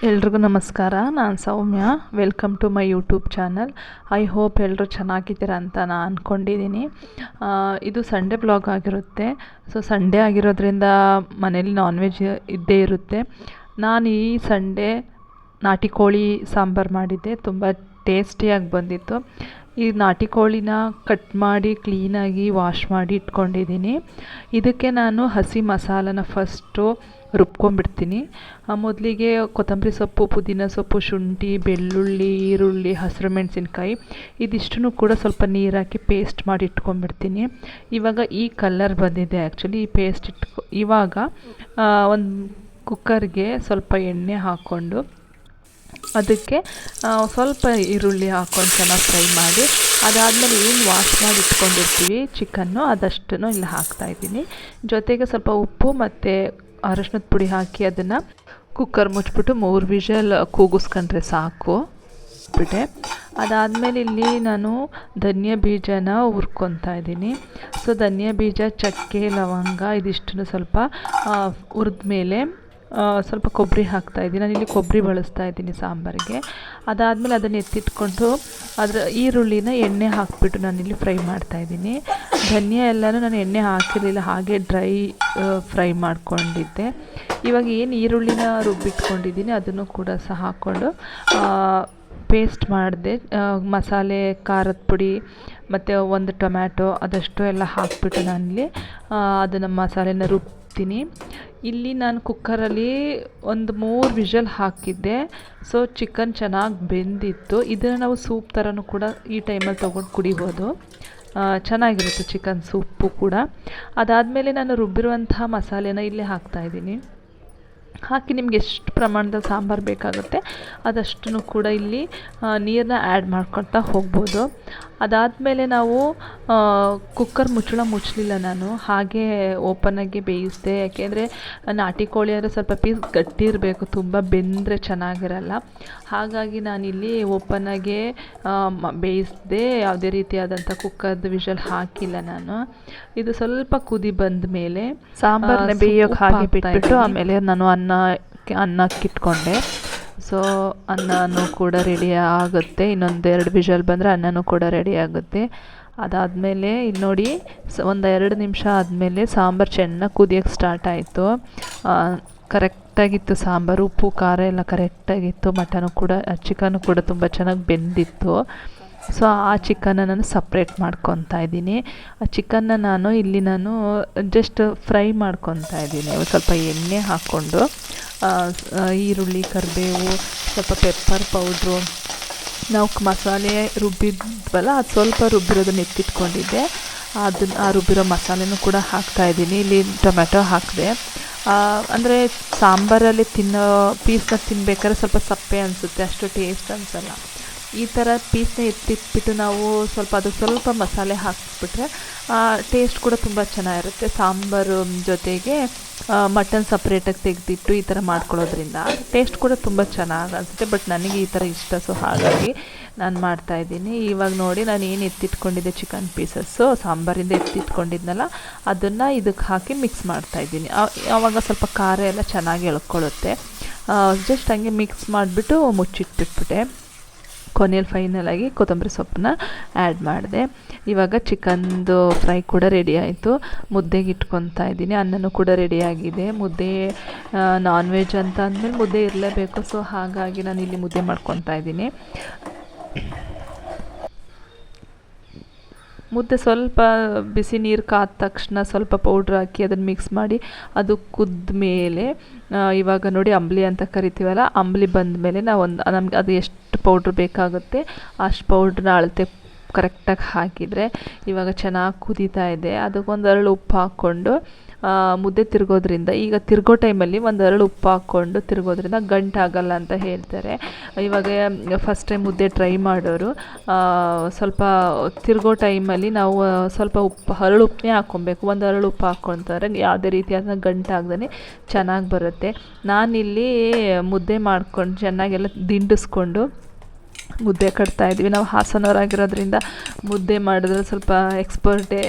ಎಲ್ರಿಗೂ ನಮಸ್ಕಾರ. ನಾನು Soumya. Welcome to my YouTube channel. I hope ಎಲ್ಲರೂ ಚೆನ್ನಾಗಿದ್ದೀರ ಅಂತ ನಾನು ಅಂದ್ಕೊಂಡಿದ್ದೀನಿ. ಇದು ಸಂಡೇ ಬ್ಲಾಗ್ ಆಗಿರುತ್ತೆ. ಸೊ ಸಂಡೇ ಆಗಿರೋದ್ರಿಂದ ಮನೇಲಿ ನಾನ್ ವೆಜ್ ಇದ್ದೇ ಇರುತ್ತೆ. ನಾನು ಈ ಸಂಡೇ ನಾಟಿ ಕೋಳಿ ಸಾಂಬಾರು ಮಾಡಿದ್ದೆ. ತುಂಬ ಟೇಸ್ಟಿಯಾಗಿ ಬಂದಿತ್ತು. ಈ ನಾಟಿ ಕೋಳಿನ ಕಟ್ ಮಾಡಿ ಕ್ಲೀನಾಗಿ ವಾಶ್ ಮಾಡಿ ಇಟ್ಕೊಂಡಿದ್ದೀನಿ. ಇದಕ್ಕೆ ನಾನು ಹಸಿ ಮಸಾಲನ ಫಸ್ಟು ರುಬ್ಕೊಂಡ್ಬಿಡ್ತೀನಿ. ಮೊದಲಿಗೆ ಕೊತ್ತಂಬರಿ ಸೊಪ್ಪು, ಪುದೀನ ಸೊಪ್ಪು, ಶುಂಠಿ, ಬೆಳ್ಳುಳ್ಳಿ, ಈರುಳ್ಳಿ, ಹಸಿರು ಮೆಣಸಿನ್ಕಾಯಿ ಇದಿಷ್ಟನ್ನು ಕೂಡ ಸ್ವಲ್ಪ ನೀರು ಹಾಕಿ ಪೇಸ್ಟ್ ಮಾಡಿ ಇಟ್ಕೊಂಡ್ಬಿಡ್ತೀನಿ. ಇವಾಗ ಈ ಕಲರ್ ಬಂದಿದೆ. ಆ್ಯಕ್ಚುಲಿ ಈ ಪೇಸ್ಟ್ ಇವಾಗ ಒಂದು ಕುಕ್ಕರ್ಗೆ ಸ್ವಲ್ಪ ಎಣ್ಣೆ ಹಾಕ್ಕೊಂಡು ಅದಕ್ಕೆ ಸ್ವಲ್ಪ ಈರುಳ್ಳಿ ಹಾಕ್ಕೊಂಡು ಚೆನ್ನಾಗಿ ಫ್ರೈ ಮಾಡಿ, ಅದಾದಮೇಲೆ ಏನು ವಾಶ್ ಮಾಡಿ ಇಟ್ಕೊಂಡಿರ್ತೀವಿ ಚಿಕನ್ನು ಅದಷ್ಟನ್ನು ಇಲ್ಲಿ ಹಾಕ್ತಾಯಿದ್ದೀನಿ. ಜೊತೆಗೆ ಸ್ವಲ್ಪ ಉಪ್ಪು ಮತ್ತು ಅರಶಿನದ ಪುಡಿ ಹಾಕಿ ಅದನ್ನು ಕುಕ್ಕರ್ ಮುಚ್ಚಿಬಿಟ್ಟು 3 ವಿಷಲ್ ಕೂಗಿಸ್ಕೊಂಡ್ರೆ ಸಾಕು ಬಿಟ್ಟೆ. ಅದಾದಮೇಲೆ ಇಲ್ಲಿ ನಾನು ಧನಿಯಾ ಬೀಜನ ಹುರ್ಕೊತಾ ಇದ್ದೀನಿ. ಸೊ ಧನಿಯಾ ಬೀಜ, ಚಕ್ಕೆ, ಲವಂಗ ಇದಿಷ್ಟನ್ನು ಸ್ವಲ್ಪ ಹುರಿದ ಮೇಲೆ ಸ್ವಲ್ಪ ಕೊಬ್ಬರಿ ಹಾಕ್ತಾಯಿದ್ದೀನಿ. ನಾನಿಲ್ಲಿ ಕೊಬ್ಬರಿ ಬಳಸ್ತಾ ಇದ್ದೀನಿ ಸಾಂಬಾರಿಗೆ. ಅದಾದಮೇಲೆ ಅದನ್ನು ಎತ್ತಿಟ್ಕೊಂಡು ಅದರ ಈರುಳ್ಳಿನ ಎಣ್ಣೆ ಹಾಕಿಬಿಟ್ಟು ನಾನಿಲ್ಲಿ ಫ್ರೈ ಮಾಡ್ತಾಯಿದ್ದೀನಿ. ಧನಿಯಾ ಎಲ್ಲನೂ ನಾನು ಎಣ್ಣೆ ಹಾಕಿರಲಿಲ್ಲ, ಹಾಗೆ ಡ್ರೈ ಫ್ರೈ ಮಾಡ್ಕೊಂಡಿದ್ದೆ. ಇವಾಗ ಏನು ಈರುಳ್ಳಿನ ರುಬ್ಬಿಟ್ಕೊಂಡಿದ್ದೀನಿ ಅದನ್ನು ಕೂಡ ಸಹ ಹಾಕ್ಕೊಂಡು ಪೇಸ್ಟ್ ಮಾಡಿದೆ. ಮಸಾಲೆ, ಖಾರದ ಪುಡಿ ಮತ್ತು 1 ಟೊಮ್ಯಾಟೊ ಅದಷ್ಟು ಎಲ್ಲ ಹಾಕಿಬಿಟ್ಟು ನಾನಿಲ್ಲಿ ಅದನ್ನು ಮಸಾಲೆನ ರುಬ್ತೀನಿ. ಇಲ್ಲಿ ನಾನು ಕುಕ್ಕರಲ್ಲಿ ಒಂದು 3 ವಿಷಲ್ ಹಾಕಿದ್ದೆ. ಸೊ ಚಿಕನ್ ಚೆನ್ನಾಗಿ ಬೆಂದಿತ್ತು. ಇದನ್ನು ನಾವು ಸೂಪ್ ಥರನೂ ಕೂಡ ಈ ಟೈಮಲ್ಲಿ ತೊಗೊಂಡು ಕುಡಿಬೋದು. ಚೆನ್ನಾಗಿರುತ್ತೆ ಚಿಕನ್ ಸೂಪು ಕೂಡ. ಅದಾದಮೇಲೆ ನಾನು ರುಬ್ಬಿರುವಂತಹ ಮಸಾಲೆನ ಇಲ್ಲಿ ಹಾಕ್ತಾಯಿದ್ದೀನಿ. ಹಾಕಿ ನಿಮ್ಗೆ ಎಷ್ಟು ಪ್ರಮಾಣದಲ್ಲಿ ಸಾಂಬಾರು ಬೇಕಾಗುತ್ತೆ ಅದಷ್ಟನ್ನು ಕೂಡ ಇಲ್ಲಿ ನೀರನ್ನ ಆ್ಯಡ್ ಮಾಡ್ಕೊಳ್ತಾ ಹೋಗ್ಬೋದು. ಅದಾದಮೇಲೆ ನಾವು ಕುಕ್ಕರ್ ಮುಚ್ಚಲಿಲ್ಲ ನಾನು, ಹಾಗೆ ಓಪನಾಗಿ ಬೇಯಿಸಿದೆ. ಯಾಕೆಂದರೆ ನಾಟಿ ಕೋಳಿ ಅಂದರೆ ಸ್ವಲ್ಪ ಪೀಸ್ ಗಟ್ಟಿ ಇರಬೇಕು, ತುಂಬ ಬೆಂದರೆ ಚೆನ್ನಾಗಿರಲ್ಲ. ಹಾಗಾಗಿ ನಾನಿಲ್ಲಿ ಓಪನಾಗೆ ಬೇಯಿಸಿದೆ. ಯಾವುದೇ ರೀತಿಯಾದಂಥ ಕುಕ್ಕರ್ದು ವಿಷಲ್ ಹಾಕಿಲ್ಲ ನಾನು. ಇದು ಸ್ವಲ್ಪ ಕುದಿ ಬಂದ ಮೇಲೆ ಸಾಂಬಾರನ್ನ ಬೇಯೋಕ್ಕೆ ಹಾಗೆ ಬಿಟ್ಬಿಟ್ಟು ಆಮೇಲೆ ನಾನು ಅನ್ನಕ್ಕಿಟ್ಕೊಂಡೆ. ಸೊ ಅನ್ನನೂ ಕೂಡ ರೆಡಿ ಆಗುತ್ತೆ. ಇನ್ನೊಂದು 2 ವಿಷಲ್ ಬಂದರೆ ಅನ್ನನೂ ಕೂಡ ರೆಡಿ ಆಗುತ್ತೆ. ಅದಾದಮೇಲೆ ಇಲ್ಲಿ ನೋಡಿ, ಒಂದು 2 ನಿಮಿಷ ಆದಮೇಲೆ ಸಾಂಬಾರು ಚೆನ್ನಾಗಿ ಕುದಿಯೋಕ್ಕೆ ಸ್ಟಾರ್ಟ್ ಆಯಿತು. ಕರೆಕ್ಟಾಗಿತ್ತು ಸಾಂಬಾರು, ಉಪ್ಪು ಖಾರ ಎಲ್ಲ ಕರೆಕ್ಟಾಗಿತ್ತು. ಮಟನು ಕೂಡ, ಚಿಕನ್ನು ಕೂಡ ತುಂಬ ಚೆನ್ನಾಗಿ ಬೆಂದಿತ್ತು. ಸೊ ಆ ಚಿಕನ್ನ ನಾನು ಸಪ್ರೇಟ್ ಮಾಡ್ಕೊತಾ ಇದ್ದೀನಿ. ಆ ಚಿಕನ್ನ ನಾನು ಜಸ್ಟ್ ಫ್ರೈ ಮಾಡ್ಕೊತಾ ಇದ್ದೀನಿ. ಸ್ವಲ್ಪ ಎಣ್ಣೆ ಹಾಕ್ಕೊಂಡು ಈರುಳ್ಳಿ, ಕರಿಬೇವು, ಸ್ವಲ್ಪ ಪೆಪ್ಪರ್ ಪೌಡ್ರು, ನಾವು ಮಸಾಲೆ ರುಬ್ಬಿದ್ವಲ್ಲ ಅದು ಸ್ವಲ್ಪ ರುಬ್ಬಿರೋದನ್ನ ಎತ್ತಿಟ್ಕೊಂಡಿದ್ದೆ. ಆ ರುಬ್ಬಿರೋ ಮಸಾಲೆನೂ ಕೂಡ ಹಾಕ್ತಾಯಿದ್ದೀನಿ. ಇಲ್ಲಿ ಟೊಮೆಟೊ ಹಾಕಿದೆ. ಅಂದರೆ ಸಾಂಬಾರಲ್ಲಿ ಪೀಸ್ನ ತಿನ್ಬೇಕಾದ್ರೆ ಸ್ವಲ್ಪ ಸಪ್ಪೆ ಅನಿಸುತ್ತೆ, ಅಷ್ಟು ಟೇಸ್ಟ್ ಅನಿಸಲ್ಲ. ಈ ಥರ ಪೀಸ್ನ ಎತ್ತಿಟ್ಬಿಟ್ಟು ನಾವು ಸ್ವಲ್ಪ ಮಸಾಲೆ ಹಾಕಿಬಿಟ್ರೆ ಟೇಸ್ಟ್ ಕೂಡ ತುಂಬ ಚೆನ್ನಾಗಿರುತ್ತೆ. ಸಾಂಬಾರು ಜೊತೆಗೆ ಮಟನ್ ಸಪ್ರೇಟಾಗಿ ತೆಗೆದಿಟ್ಟು ಈ ಥರ ಮಾಡ್ಕೊಳ್ಳೋದ್ರಿಂದ ಟೇಸ್ಟ್ ಕೂಡ ತುಂಬ ಚೆನ್ನಾಗಿ ಅನಿಸುತ್ತೆ. ಬಟ್ ನನಗೆ ಈ ಥರ ಇಷ್ಟ, ಸೊ ಹಾಗಾಗಿ ನಾನು ಮಾಡ್ತಾಯಿದ್ದೀನಿ. ಇವಾಗ ನೋಡಿ, ನಾನು ಏನು ಎತ್ತಿಟ್ಕೊಂಡಿದ್ದೆ ಚಿಕನ್ ಪೀಸಸ್ಸು ಸಾಂಬಾರಿಂದ ಎತ್ತಿಟ್ಕೊಂಡಿದ್ನಲ್ಲ ಅದನ್ನು ಇದಕ್ಕೆ ಹಾಕಿ ಮಿಕ್ಸ್ ಮಾಡ್ತಾಯಿದ್ದೀನಿ. ಆವಾಗ ಸ್ವಲ್ಪ ಖಾರ ಎಲ್ಲ ಚೆನ್ನಾಗಿ ಎಳ್ಕೊಳ್ಳುತ್ತೆ. ಜಸ್ಟ್ ಹಂಗೆ ಮಿಕ್ಸ್ ಮಾಡಿಬಿಟ್ಟು ಮುಚ್ಚಿಟ್ಬಿಟ್ಬಿಟ್ಟೆ. ಕೊನೆಯಲ್ಲಿ ಫೈನಲಾಗಿ ಕೊತ್ತಂಬರಿ ಸೊಪ್ಪನ್ನ ಆ್ಯಡ್ ಮಾಡಿದೆ. ಇವಾಗ ಚಿಕನ್ದು ಫ್ರೈ ಕೂಡ ರೆಡಿ ಆಯಿತು. ಮುದ್ದೆಗೆ ಇಟ್ಕೊತಾ ಇದ್ದೀನಿ. ಅನ್ನನೂ ಕೂಡ ರೆಡಿಯಾಗಿದೆ. ಮುದ್ದೆ ನಾನ್ ವೆಜ್ ಅಂತ ಅಂದಮೇಲೆ ಮುದ್ದೆ ಇರಲೇಬೇಕು. ಸೊ ಹಾಗಾಗಿ ನಾನು ಇಲ್ಲಿ ಮುದ್ದೆ ಮಾಡ್ಕೊತಾ ಇದ್ದೀನಿ. ಮುದ್ದೆ ಸ್ವಲ್ಪ ಬಿಸಿ ನೀರು ಕಾದ ತಕ್ಷಣ ಸ್ವಲ್ಪ ಪೌಡ್ರ್ ಹಾಕಿ ಅದನ್ನು ಮಿಕ್ಸ್ ಮಾಡಿ ಅದು ಕುದ್ದ ಮೇಲೆ ಇವಾಗ ನೋಡಿ ಅಂಬ್ಲಿ ಅಂತ ಕರಿತೀವಲ್ಲ, ಅಂಬ್ಲಿ ಬಂದ ಮೇಲೆ ನಮ್ಗೆ ಅದು ಎಷ್ಟು ಪೌಡ್ರ್ ಬೇಕಾಗುತ್ತೆ ಅಷ್ಟು ಪೌಡ್ರನ್ನ ಅಳತೆ ಕರೆಕ್ಟಾಗಿ ಹಾಕಿದರೆ ಇವಾಗ ಚೆನ್ನಾಗಿ ಕುದೀತಾ ಇದೆ. ಅದಕ್ಕೊಂದು 2 ಉಪ್ಪು ಹಾಕ್ಕೊಂಡು ಮುದ್ದೆ ತಿರ್ಗೋದ್ರಿಂದ, ಈಗ ತಿರ್ಗೋ ಟೈಮಲ್ಲಿ 1 ಉಪ್ಪು ಹಾಕ್ಕೊಂಡು ತಿರ್ಗೋದ್ರಿಂದ ಗಂಟಾಗಲ್ಲ ಅಂತ ಹೇಳ್ತಾರೆ. ಇವಾಗ ಫಸ್ಟ್ ಟೈಮ್ ಮುದ್ದೆ ಟ್ರೈ ಮಾಡೋರು ಸ್ವಲ್ಪ ತಿರ್ಗೋ ಟೈಮಲ್ಲಿ ನಾವು ಸ್ವಲ್ಪ ಉಪ್ಪು 2 ಉಪ್ಪನ್ನೇ ಹಾಕ್ಕೊಬೇಕು. 1 ಉಪ್ಪು ಹಾಕ್ಕೊತಾರೆ ಯಾವುದೇ ರೀತಿಯಾದ ಗಂಟಾಗ್ದೇ ಚೆನ್ನಾಗಿ ಬರುತ್ತೆ. ನಾನಿಲ್ಲಿ ಮುದ್ದೆ ಮಾಡ್ಕೊಂಡು ಚೆನ್ನಾಗೆಲ್ಲ ದಿಂಡಿಸ್ಕೊಂಡು ಮುದ್ದೆ ಕಟ್ತಾಯಿದ್ವಿ. ನಾವು ಹಾಸನವರಾಗಿರೋದ್ರಿಂದ ಮುದ್ದೆ ಮಾಡಿದ್ರೆ ಸ್ವಲ್ಪ ಎಕ್ಸ್ಪರ್ಟೇ.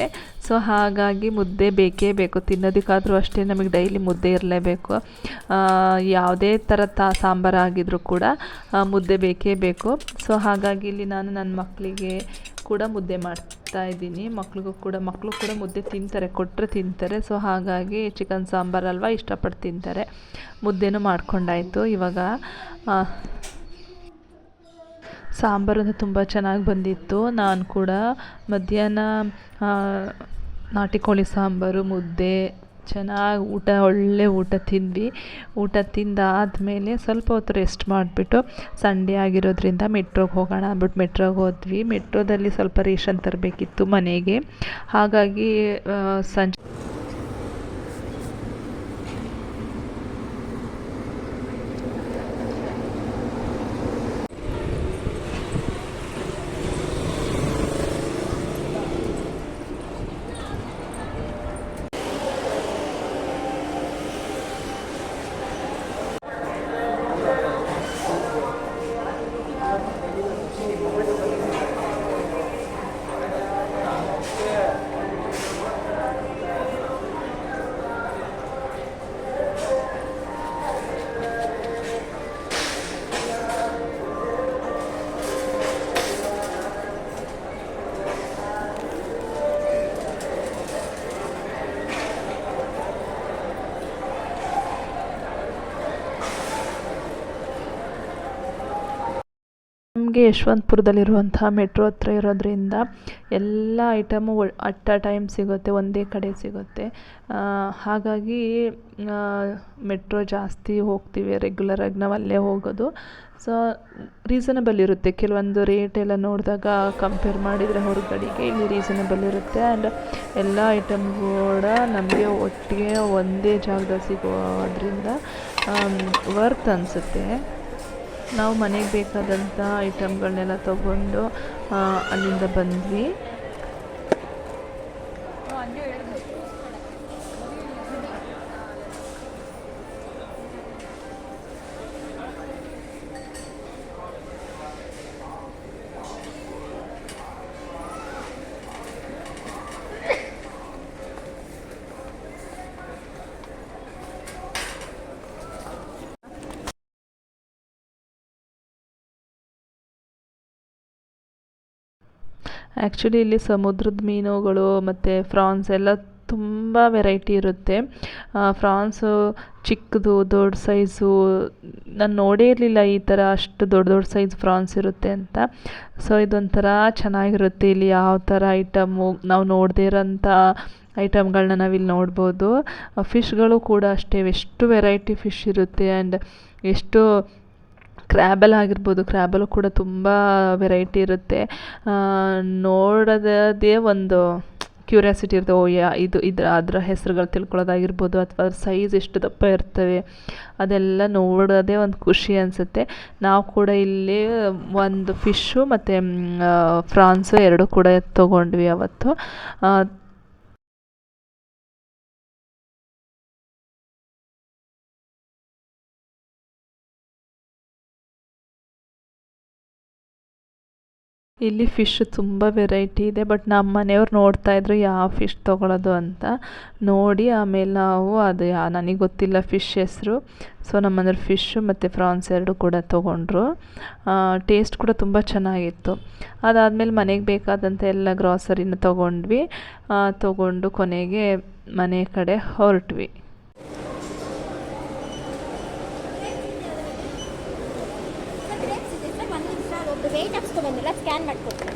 ಸೊ ಹಾಗಾಗಿ ಮುದ್ದೆ ಬೇಕೇ ಬೇಕು, ತಿನ್ನೋದಕ್ಕಾದರೂ ಅಷ್ಟೇ ನಮಗೆ ಡೈಲಿ ಮುದ್ದೆ ಇರಲೇಬೇಕು. ಯಾವುದೇ ಥರ ಸಾಂಬಾರು ಆಗಿದ್ರೂ ಕೂಡ ಮುದ್ದೆ ಬೇಕೇ ಬೇಕು. ಸೊ ಹಾಗಾಗಿ ಇಲ್ಲಿ ನಾನು ನನ್ನ ಮಕ್ಕಳಿಗೆ ಕೂಡ ಮುದ್ದೆ ಮಾಡ್ತಾಯಿದ್ದೀನಿ. ಮಕ್ಕಳು ಕೂಡ ಮುದ್ದೆ ತಿಂತಾರೆ, ಕೊಟ್ಟರೆ ತಿಂತಾರೆ. ಸೊ ಹಾಗಾಗಿ ಚಿಕನ್ ಸಾಂಬಾರಲ್ವ ಇಷ್ಟಪಟ್ಟು ತಿಂತಾರೆ. ಮುದ್ದೆನೂ ಮಾಡ್ಕೊಂಡಾಯಿತು. ಇವಾಗ ಸಾಂಬಾರು ತುಂಬ ಚೆನ್ನಾಗಿ ಬಂದಿತ್ತು. ನಾನು ಕೂಡ ಮಧ್ಯಾಹ್ನ ನಾಟಿ ಕೋಳಿ ಸಾಂಬಾರು, ಮುದ್ದೆ ಚೆನ್ನಾಗಿ ಒಳ್ಳೆ ಊಟ ತಿಂದ್ವಿ. ಊಟ ತಿಂದಾದಮೇಲೆ ಸ್ವಲ್ಪ ಹೊತ್ತು ರೆಸ್ಟ್ ಮಾಡಿಬಿಟ್ಟು, ಸಂಡೇ ಆಗಿರೋದ್ರಿಂದ ಮೆಟ್ರೋಗೆ ಹೋಗೋಣ ಅಂದ್ಬಿಟ್ಟು ಮೆಟ್ರೋಗೆ ಹೋದ್ವಿ. ಮೆಟ್ರೋದಲ್ಲಿ ಸ್ವಲ್ಪ ರೇಷನ್ ತರಬೇಕಿತ್ತು ಮನೆಗೆ. ಹಾಗಾಗಿ ಸಂಜೆ ನಮಗೆ ಯಶವಂತಪುರದಲ್ಲಿರುವಂಥ ಮೆಟ್ರೋ ಹತ್ರ ಇರೋದ್ರಿಂದ ಎಲ್ಲ ಐಟಮು ಅಟ್ ಅ ಟೈಮ್ ಸಿಗುತ್ತೆ, ಒಂದೇ ಕಡೆ ಸಿಗುತ್ತೆ. ಹಾಗಾಗಿ ಮೆಟ್ರೋ ಜಾಸ್ತಿ ಹೋಗ್ತೀವಿ, ರೆಗ್ಯುಲರಾಗಿ ನಾವು ಅಲ್ಲೇ ಹೋಗೋದು. ಸೊ ರೀಸನಬಲ್ ಇರುತ್ತೆ. ಕೆಲವೊಂದು ರೇಟ್ ಎಲ್ಲ ನೋಡಿದಾಗ ಕಂಪೇರ್ ಮಾಡಿದರೆ ಹೊರಗಡೆಗೆ ಇಲ್ಲಿ ರೀಸನಬಲ್ ಇರುತ್ತೆ. ಆ್ಯಂಡ್ ಎಲ್ಲ ಐಟಮ್ ಕೂಡ ನಮಗೆ ಒಟ್ಟಿಗೆ ಒಂದೇ ಜಾಗದಲ್ಲಿ ಸಿಗೋದ್ರಿಂದ ವರ್ತ್ ಅನಿಸುತ್ತೆ. ನಾವು ಮನೆಗೆ ಬೇಕಾದಂಥ ಐಟಮ್ಗಳನ್ನೆಲ್ಲ ತೊಗೊಂಡು ಅಲ್ಲಿಂದ ಬಂದ್ವಿ. ಆ್ಯಕ್ಚುಲಿ ಇಲ್ಲಿ ಸಮುದ್ರದ ಮೀನುಗಳು ಮತ್ತು ಫ್ರಾನ್ಸ್ ಎಲ್ಲ ತುಂಬ ವೆರೈಟಿ ಇರುತ್ತೆ. ಫ್ರಾನ್ಸು ಚಿಕ್ಕದು, ದೊಡ್ಡ ಸೈಜು, ನಾನು ನೋಡೇ ಇರಲಿಲ್ಲ ಈ ಥರ ಅಷ್ಟು ದೊಡ್ಡ ಸೈಜ್ ಫ್ರಾನ್ಸ್ ಇರುತ್ತೆ ಅಂತ. ಸೊ ಇದೊಂಥರ ಚೆನ್ನಾಗಿರುತ್ತೆ. ಇಲ್ಲಿ ಯಾವ ಥರ ಐಟಮು ನಾವು ನೋಡದೇ ಇರೋಂಥ ಐಟಮ್ಗಳನ್ನ ನಾವಿಲ್ಲಿ ನೋಡ್ಬೋದು. ಫಿಶ್ಗಳು ಕೂಡ ಅಷ್ಟೇ, ಎಷ್ಟು ವೆರೈಟಿ ಫಿಶ್ ಇರುತ್ತೆ. ಆ್ಯಂಡ್ ಎಷ್ಟು ಕ್ರ್ಯಾಬಲ್ಲಾಗಿರ್ಬೋದು, ಕ್ರ್ಯಾಬಲ್ಲೂ ಕೂಡ ತುಂಬ ವೆರೈಟಿ ಇರುತ್ತೆ. ನೋಡೋದೇ ಒಂದು ಕ್ಯೂರಿಯಾಸಿಟಿ ಇರುತ್ತೆ. ಅದರ ಹೆಸರುಗಳು ತಿಳ್ಕೊಳ್ಳೋದಾಗಿರ್ಬೋದು, ಅಥವಾ ಅದ್ರ ಸೈಜ್ ಎಷ್ಟು ದಪ್ಪ ಇರ್ತವೆ ಅದೆಲ್ಲ ನೋಡೋದೇ ಒಂದು ಖುಷಿ ಅನಿಸುತ್ತೆ. ನಾವು ಕೂಡ ಇಲ್ಲಿ ಒಂದು ಫಿಶ್ಶು ಮತ್ತು ಫ್ರಾನ್ಸು ಎರಡೂ ಕೂಡ ತೊಗೊಂಡ್ವಿ ಅವತ್ತು. ಇಲ್ಲಿ ಫಿಶ್ ತುಂಬ ವೆರೈಟಿ ಇದೆ. ಬಟ್ ನಮ್ಮ ಮನೆಯವ್ರು ನೋಡ್ತಾಯಿದ್ರು ಯಾವ ಫಿಶ್ ತೊಗೊಳೋದು ಅಂತ. ನೋಡಿ ಆಮೇಲೆ ನಾವು ಅದು ನನಗೆ ಗೊತ್ತಿಲ್ಲ ಫಿಶ್ ಹೆಸರು. ಸೊ ನಮ್ಮನೆಯವ್ರು ಫಿಶ್ಶು ಮತ್ತು ಫ್ರಾನ್ಸ್ ಎರಡು ಕೂಡ ತೊಗೊಂಡ್ರು. ಟೇಸ್ಟ್ ಕೂಡ ತುಂಬ ಚೆನ್ನಾಗಿತ್ತು. ಅದಾದಮೇಲೆ ಮನೆಗೆ ಬೇಕಾದಂಥ ಎಲ್ಲ ಗ್ರಾಸರಿನ ತೊಗೊಂಡು ಕೊನೆಗೆ ಮನೆ ಕಡೆ ಹೊರಟ್ವಿ. ವೇಟ್ ಹಾಕ್ಸ್ಕೊಬಂದಿಲ್ಲ, ಸ್ಕ್ಯಾನ್ ಮಾಡ್ಕೊಡ್ತೀನಿ.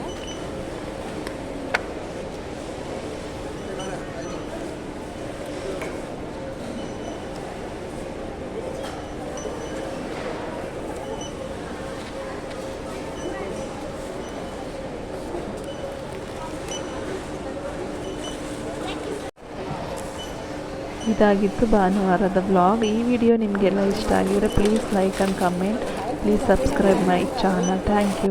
ಇದಾಗಿತ್ತು ಭಾನುವಾರದ ವ್ಲಾಗ್. ಈ ವಿಡಿಯೋ ನಿಮಗೆಲ್ಲ ಇಷ್ಟ ಆಗಿದ್ರೆ please like and comment. Please subscribe my channel. Thank you.